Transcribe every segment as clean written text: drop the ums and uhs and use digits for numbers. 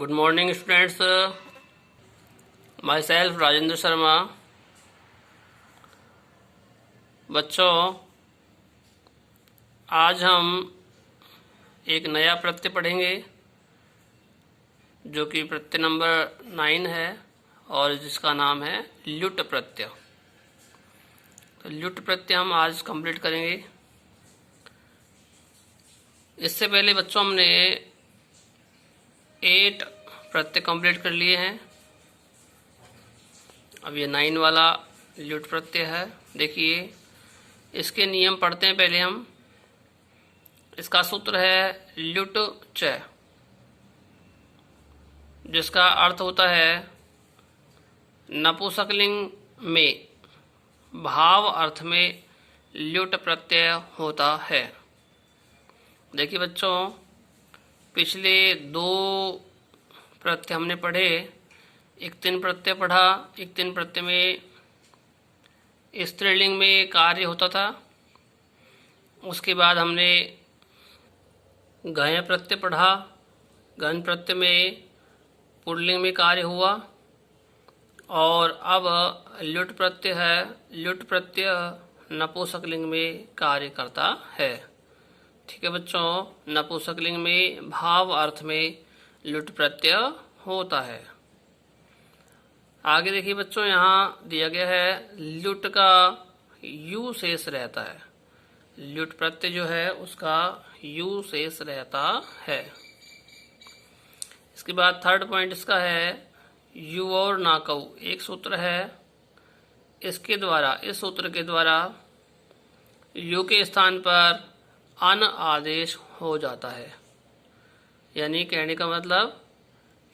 Good morning students, my self Rajendra Sharma. बच्चों, आज हम एक नया प्रत्यय पढ़ेंगे जो कि प्रत्यय नंबर 9 है और जिसका नाम है ल्युट प्रत्यय। तो ल्युट प्रत्यय हम आज कंप्लीट करेंगे। इससे पहले बच्चों हमने 8 प्रत्यय कंप्लीट कर लिए हैं। अब ये 9 वाला ल्युट प्रत्यय है। देखिए, इसके नियम पढ़ते हैं पहले हम। इसका सूत्र है ल्युट च, जिसका अर्थ होता है नपुंसकलिंग में भाव अर्थ में ल्युट प्रत्यय होता है। देखिए बच्चों, पिछले 2 प्रत्यय हमने पढ़े। एक 3 प्रत्यय पढ़ा। एक 3 प्रत्यय में स्त्रीलिंग में कार्य होता था। उसके बाद हमने गय प्रत्यय पढ़ा। गण प्रत्यय में पुल्लिंग में कार्य हुआ। और अब ल्युट प्रत्यय है। ल्युट प्रत्यय नपुंसकलिंग में कार्य करता है। ठीक है बच्चों, नपुंसकलिंग में भाव अर्थ में ल्युट प्रत्यय होता है। आगे देखिए बच्चों, यहाँ दिया गया है ल्युट का यू शेष रहता है। ल्युट प्रत्यय जो है उसका यू शेष रहता है। इसके बाद 3rd पॉइंट इसका है यू और नाकऊ। एक सूत्र है, इसके द्वारा, इस सूत्र के द्वारा यू के स्थान पर अन आदेश हो जाता है। यानी कहने का मतलब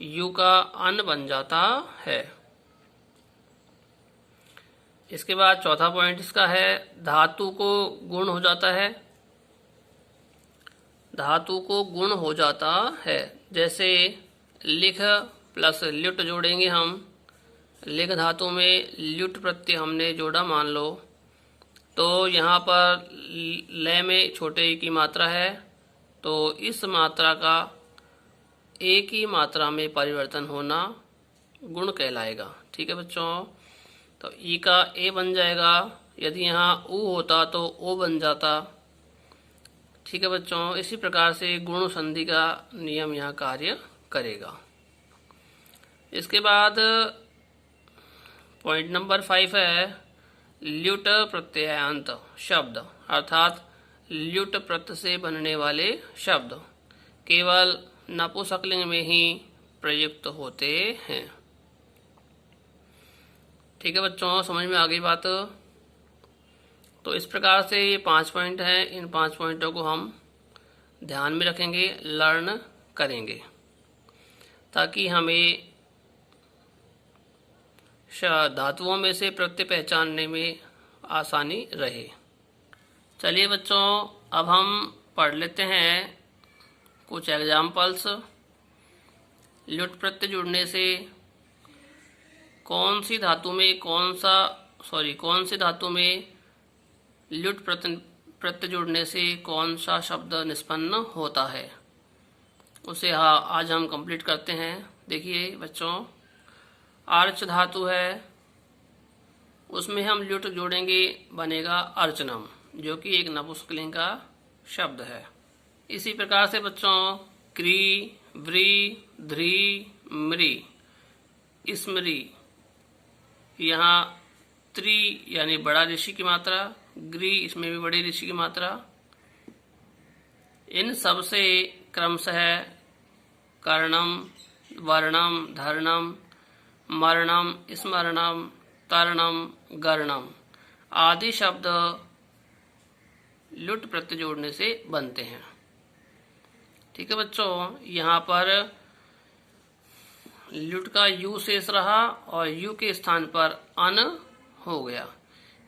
यू का अन बन जाता है। इसके बाद 4था पॉइंट इसका है धातु को गुण हो जाता है। धातु को गुण हो जाता है। जैसे लिख प्लस ल्युट जोड़ेंगे हम। लिख धातु में ल्युट प्रत्यय हमने जोड़ा मान लो, तो यहाँ पर लय में छोटे ई की मात्रा है, तो इस मात्रा का ए की मात्रा में परिवर्तन होना गुण कहलाएगा। ठीक है बच्चों, तो ई का ए बन जाएगा। यदि यहाँ ऊ होता तो ओ बन जाता। ठीक है बच्चों, इसी प्रकार से गुण संधि का नियम यहाँ कार्य करेगा। इसके बाद पॉइंट नंबर 5 है ल्युट प्रत्ययान्त शब्द, अर्थात ल्युट प्रत्यय से बनने वाले शब्द केवल नपुंसकलिंग में ही प्रयुक्त होते हैं। ठीक है बच्चों, समझ में आ गई बात। तो इस प्रकार से ये 5 पॉइंट हैं। इन 5 पॉइंटों को हम ध्यान में रखेंगे, लर्न करेंगे, ताकि हमें धातुओं में से प्रत्यय पहचानने में आसानी रहे। चलिए बच्चों, अब हम पढ़ लेते हैं कुछ एग्जाम्पल्स। ल्युट प्रत्यय जुड़ने से कौन सी धातु में ल्युट प्रत्यय जुड़ने से कौन सा शब्द निष्पन्न होता है, उसे आज हम कंप्लीट करते हैं। देखिए बच्चों, अर्च धातु है, उसमें हम ल्युट जोड़ेंगे, बनेगा अर्चनम, जो कि एक नपुंसकलिंग का शब्द है। इसी प्रकार से बच्चों क्री, व्री, ध्री, मृ, स्मृ, यहाँ त्रि यानी बड़ा ऋषि की मात्रा, ग्री इसमें भी बड़ी ऋषि की मात्रा। इन सब से क्रमशः कर्णम, वर्णम, धर्णम, मरणम, स्मरणम, तरणम, गर्णम आदि शब्द ल्युट प्रत्यय जोड़ने से बनते हैं। ठीक है बच्चों, यहाँ पर ल्युट का यू शेष रहा और यू के स्थान पर अन हो गया,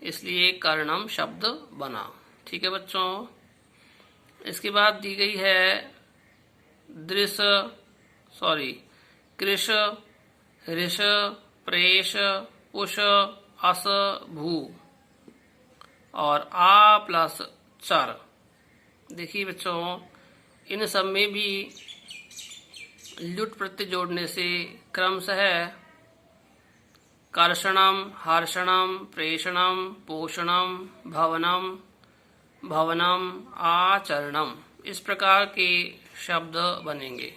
इसलिए कर्णम शब्द बना। ठीक है बच्चों, इसके बाद दी गई है कृष, ऋष, प्रेष, पुष, अस, भू और आ प्लस चर। देखिए बच्चों, इन सब में भी ल्युट प्रत्यय जोड़ने से क्रमशः कर्षणम, हर्षणम, प्रेषणम, पोषणम, भवनम, भवनम, आचरणम, इस प्रकार के शब्द बनेंगे।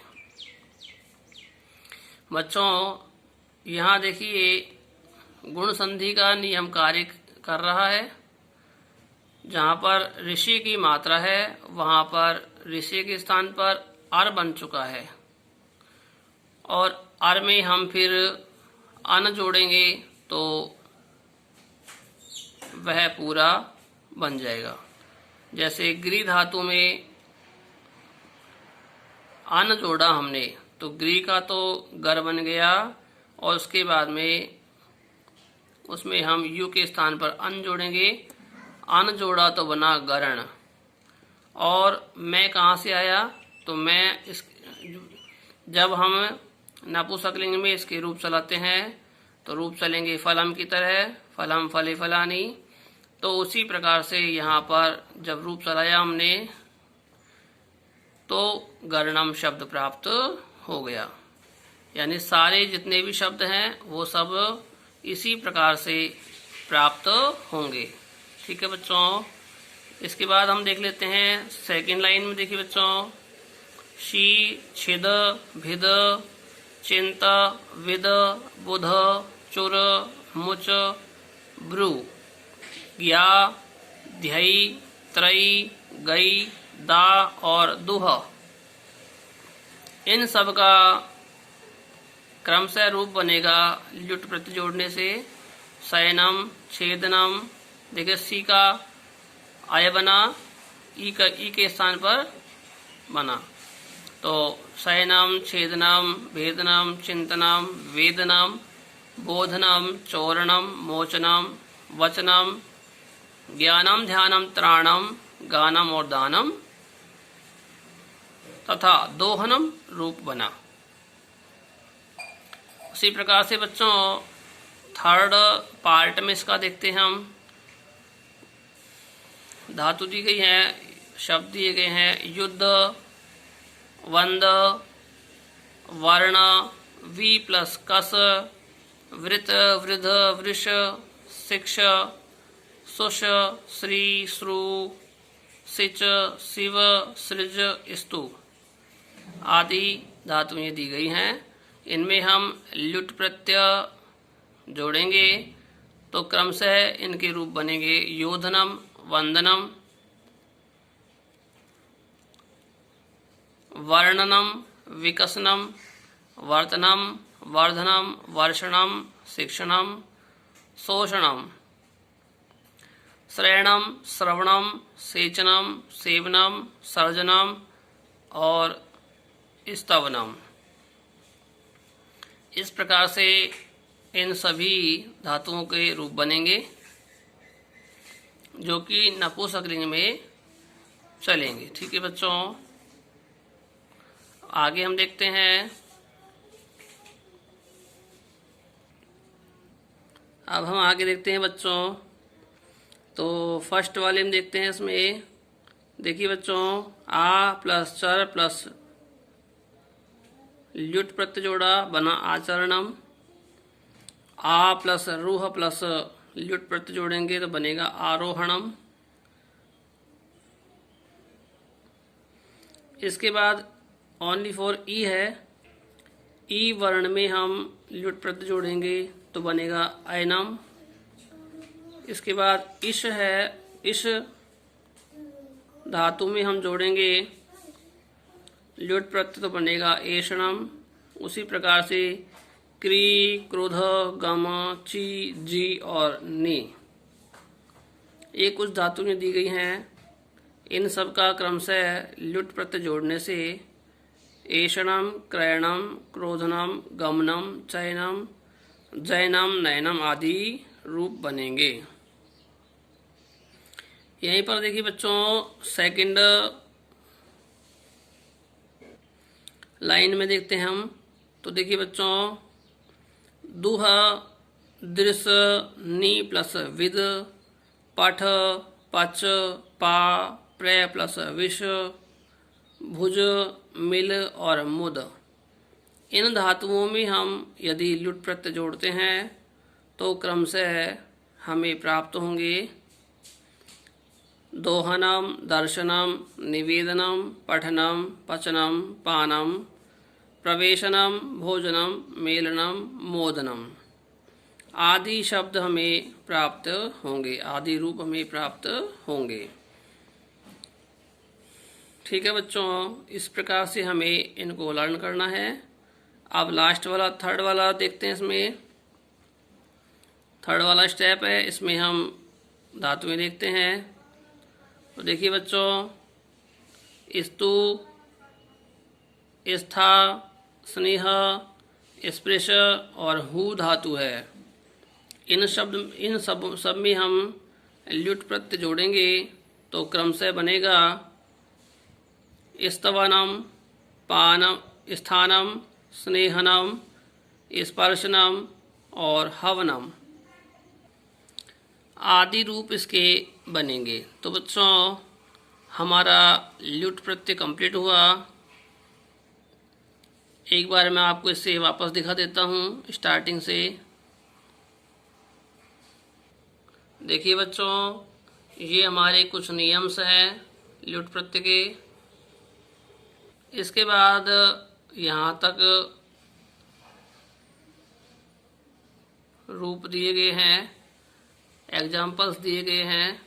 बच्चों यहाँ देखिए गुण संधि का नियम कार्य कर रहा है। जहाँ पर ऋषि की मात्रा है वहाँ पर ऋषि के स्थान पर अर बन चुका है और अर में हम फिर अन जोड़ेंगे तो वह पूरा बन जाएगा। जैसे ग्री धातु में अन जोड़ा हमने तो ग्री का तो गर बन गया और उसके बाद में उसमें हम यू के स्थान पर अन जोड़ेंगे, अन जोड़ा तो बना गरण। और मैं कहाँ से आया तो मैं इस जब हम नपुंसकलिंग में इसके रूप चलाते हैं तो रूप चलेंगे फलम की तरह, फलम फले फलानी। तो उसी प्रकार से यहाँ पर जब रूप चलाया हमने तो गरणम शब्द प्राप्त हो गया। यानी सारे जितने भी शब्द हैं वो सब इसी प्रकार से प्राप्त होंगे। ठीक है बच्चों, इसके बाद हम देख लेते हैं सेकंड लाइन में। देखिए बच्चों, शी, छिद, भिद, चिंत, विद, बुध, चुर, मुच, ब्रू, ज्ञा, ध्ययी, त्रयी, गई, दा और दुह, इन सब का क्रमशः रूप बनेगा ल्युट प्रत्यय जोड़ने से। शयनम, छेदनम, देखिए सी का आय बना, ई के स्थान पर बना तो शयनम, छेदनम, भेदनम, चिंतनम, वेदनम, बोधनम, चौरणम, मोचनम, वचनम, ज्ञानम, ध्यानम, त्राणम, गानम और दानम तथा दोहनम रूप बना। उसी प्रकार से बच्चों थर्ड पार्ट में इसका देखते हैं हम। धातु दी गई है, शब्द दिए गए हैं, युद्ध, वंद, वर्ण, वी प्लस कस, वृत, वृध, वृष, शिक्ष, सुष, श्री, श्रु, सिच, शिव, सृज, स्तु आदि धातुएं दी गई हैं। इनमें हम ल्युट प्रत्यय जोड़ेंगे तो क्रमशः इनके रूप बनेंगे योधनम, वंदनम, वर्णनम, विकसनम, वर्तनम, वर्धनम, वर्षणम, शिक्षणम, शोषणम, श्रयणम, श्रवणम, सेचनम, सेवनम, सर्जनम और स्तवनम। इस प्रकार से इन सभी धातुओं के रूप बनेंगे जो कि नपुंसकलिंग में चलेंगे। ठीक है बच्चों, आगे हम देखते हैं। अब हम आगे देखते हैं बच्चों, तो फर्स्ट वाले में देखते हैं। इसमें देखिए बच्चों, आ प्लस चर प्लस ल्युट प्रत्यय जोड़ा बना आचरणम। आ प्लस रूह प्लस ल्युट प्रत्यय जोड़ेंगे तो बनेगा आरोहणम। इसके बाद ओनली फॉर ई है, ई वर्ण में हम ल्युट प्रत्यय जोड़ेंगे तो बनेगा अयनम। इसके बाद इश है, इश धातु में हम जोड़ेंगे ल्युट प्रत्यय तो बनेगा एषणम। उसी प्रकार से क्री, क्रोध, गम, ची, जी और नी, ये कुछ धातुएं दी गई हैं। इन सब का क्रमशः ल्युट प्रत्यय जोड़ने से एषणम, क्रयणम, क्रोधनम, गमनम, चयनम, जयनम, नयनम आदि रूप बनेंगे। यहीं पर देखिए बच्चों, सेकंड लाइन में देखते हैं हम। तो देखिए बच्चों, दुह, दृश, नी प्लस विद, पठ, पच, पा, प्र प्लस विष, भुज, मिल और मुद, इन धातुओं में हम यदि लुट प्रत्यय जोड़ते हैं तो क्रमशः हमें प्राप्त होंगे दोहनम, दर्शनम, निवेदनम, पठनम, पचनम, पानम, प्रवेशनम, भोजनम, मेलनम, मोदनम आदि शब्द हमें प्राप्त होंगे, आदि रूप हमें प्राप्त होंगे। ठीक है बच्चों, इस प्रकार से हमें इनको लर्न करना है। अब लास्ट वाला थर्ड वाला देखते हैं। इसमें थर्ड वाला स्टेप है, इसमें हम धातुएं देखते हैं। तो देखिए बच्चों, स्तु, स्था, स्नेह, स्पृश और हु धातु है। इन सब में हम ल्युट प्रत्यय जोड़ेंगे तो क्रमशः बनेगा स्तवनम, पानम, स्थानम, स्नेहनम, स्पर्शनम और हवनम आदि रूप इसके बनेंगे। तो बच्चों, हमारा ल्युट प्रत्यय कंप्लीट हुआ। एक बार मैं आपको इसे वापस दिखा देता हूँ स्टार्टिंग से। देखिए बच्चों, ये हमारे कुछ नियम्स हैं ल्युट प्रत्यय के। इसके बाद यहाँ तक रूप दिए गए हैं, एग्जाम्पल्स दिए गए हैं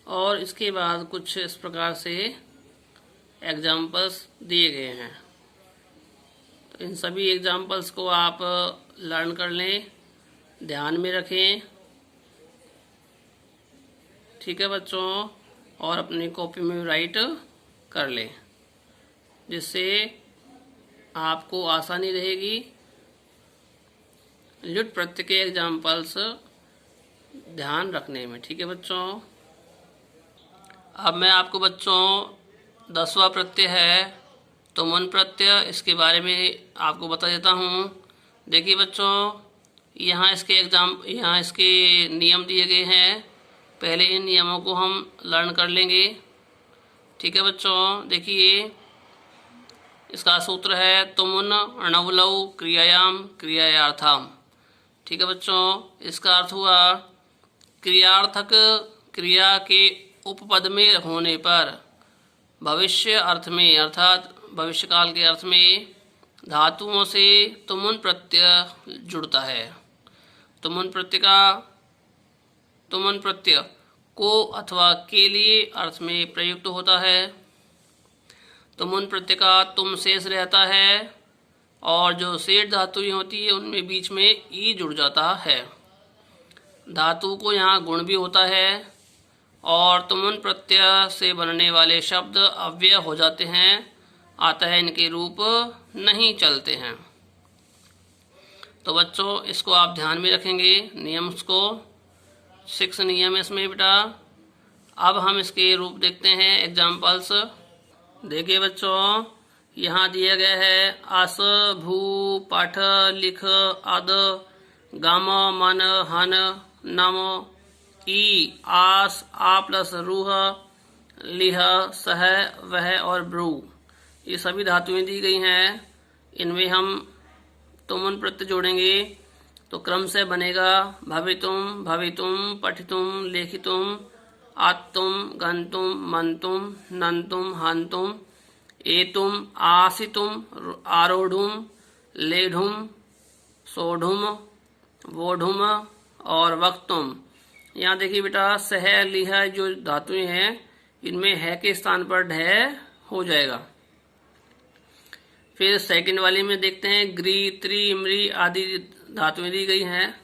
और इसके बाद कुछ इस प्रकार से एग्जाम्पल्स दिए गए हैं। तो इन सभी एग्जाम्पल्स को आप लर्न कर लें, ध्यान में रखें। ठीक है बच्चों, और अपनी कॉपी में राइट कर लें, जिससे आपको आसानी रहेगी ल्युट प्रत्यय के एग्जाम्पल्स ध्यान रखने में। ठीक है बच्चों, अब मैं आपको बच्चों 10वां प्रत्यय है तुमुन प्रत्यय, इसके बारे में आपको बता देता हूँ। देखिए बच्चों, यहाँ इसके नियम दिए गए हैं। पहले इन नियमों को हम लर्न कर लेंगे। ठीक है बच्चों, देखिए इसका सूत्र है तुमुन अणवलौ क्रियायाम क्रियायार्थम। ठीक है बच्चों, इसका अर्थ हुआ क्रियार्थक क्रिया के उपपद में होने पर भविष्य अर्थ में अर्थात भविष्य काल के अर्थ में धातुओं से तुमुन प्रत्यय जुड़ता है। तुमुन प्रत्यय को अथवा के लिए अर्थ में प्रयुक्त होता है। तुमुन प्रत्यय का तुम शेष रहता है और जो शेष धातुएं होती है उनमें बीच में ई जुड़ जाता है। धातु को यहाँ गुण भी होता है और तुमुन प्रत्यय से बनने वाले शब्द अव्यय हो जाते हैं, अतः इनके रूप नहीं चलते हैं। तो बच्चों, इसको आप ध्यान में रखेंगे नियम्स को। 6 नियम इसमें बेटा। अब हम इसके रूप देखते हैं, एग्जाम्पल्स। देखिए बच्चों, यहाँ दिया गया है अस, भू, पठ, लिख, अद, गम, मन, हन, नम, ई, आस, आ प्लस रूह, लिह, सह, वह और ब्रू, ये सभी धातुएं दी गई हैं। इनमें हम तुमुन प्रत्यय जोड़ेंगे तो क्रम से बनेगा भवितुम, भवितुम, पठितुम, लेखितुम, आत्तुम, गंतुम, मंतुम, नंतुम, हंतुम, एतुम, आसितुम, आरोढ़ुम, लेढ़ुम, सोढ़ुम, वोढ़ुम और वक्तुम। यहाँ देखिए बेटा, सह, लिह जो धातुएं हैं इनमें है के स्थान पर ढह हो जाएगा। फिर सेकंड वाली में देखते हैं ग्री, त्रि, मृ आदि धातुएं दी गई हैं।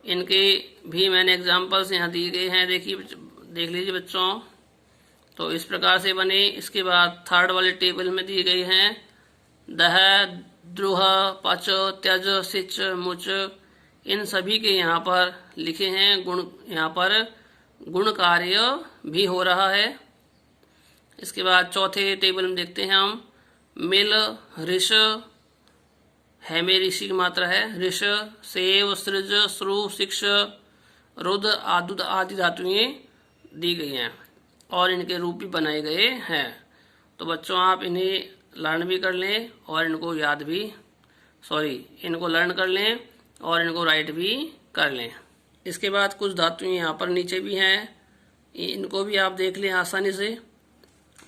इनके भी मैंने एग्जाम्पल्स यहाँ दिए गए हैं, देख लीजिए बच्चों। तो इस प्रकार से बने। इसके बाद थर्ड वाले टेबल में दिए गए हैं दह, द्रुह, पच, त्यज, सिच, मुच, इन सभी के यहाँ पर लिखे हैं गुण। यहाँ पर गुण कार्य भी हो रहा है। इसके बाद चौथे टेबल में देखते हैं हम मिल, ऋष, है में ऋषि की मात्रा है, ऋष, सेव, सृज, श्रु, शिक्ष, रुद्र, आदुद आदि धातुएं दी गई हैं और इनके रूप भी बनाए गए हैं। तो बच्चों, आप इन्हें लर्न भी कर लें और इनको याद भी इनको लर्न कर लें और इनको राइट भी कर लें। इसके बाद कुछ धातुएं यहाँ पर नीचे भी हैं, इनको भी आप देख लें आसानी से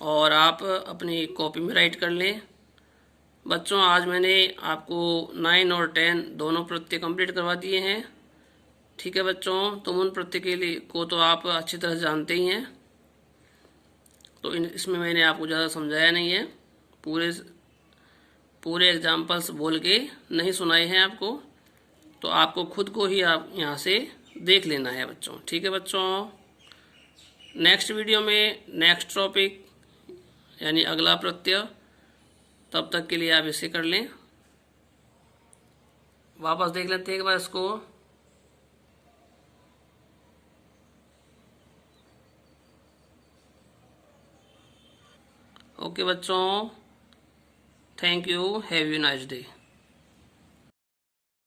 और आप अपनी कॉपी में राइट कर लें। बच्चों आज मैंने आपको 9 और 10 दोनों प्रत्यय कंप्लीट करवा दिए हैं। ठीक है बच्चों, तुम उन प्रत्यय के लिए को तो आप अच्छी तरह से जानते ही हैं, तो इसमें मैंने आपको ज़्यादा समझाया नहीं है, पूरे एग्जाम्पल्स बोल के नहीं सुनाए हैं आपको, तो आपको खुद को ही आप यहाँ से देख लेना है बच्चों। ठीक है बच्चों, नेक्स्ट वीडियो में नेक्स्ट टॉपिक यानी अगला प्रत्यय, तब तक के लिए आप इसे कर लें। वापस देख लेते हैं एक बार इसको। ओके बच्चों, thank you, have you nice day.